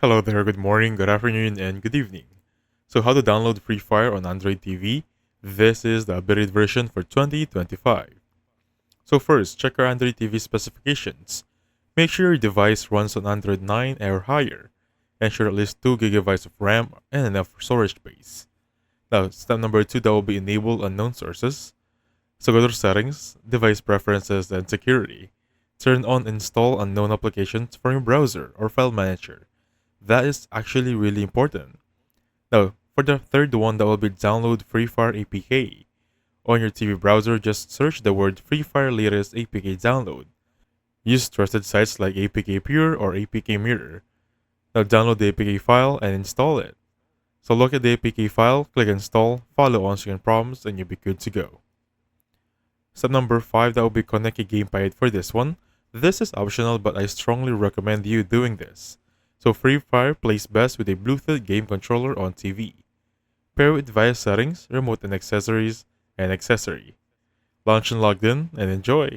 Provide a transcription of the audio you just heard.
Hello there, good morning, good afternoon, and good evening. So, how to download Free Fire on Android TV? This is the updated version for 2025. So, first, check your Android TV specifications. Make sure your device runs on Android 9 or higher. Ensure at least 2 gigabytes of RAM and enough storage space. Now, step number 2 that will be enable unknown sources. So, go to settings, device preferences, and security. Turn on install unknown applications from your browser or file manager. That is actually really important. Now, for the third one, that will be download Free Fire APK. On your TV browser, just search the word Free Fire latest APK download. Use trusted sites like APK Pure or APK Mirror. Now download the APK file and install it. So look at the APK file, click install, follow on-screen prompts, and you'll be good to go. Step number 5, that will be connect a gamepad for this one. This is optional, but I strongly recommend you doing this. So Free Fire plays best with a Bluetooth game controller on TV. Pair with via settings, remote and accessories, and accessory. Launch and logged in and enjoy.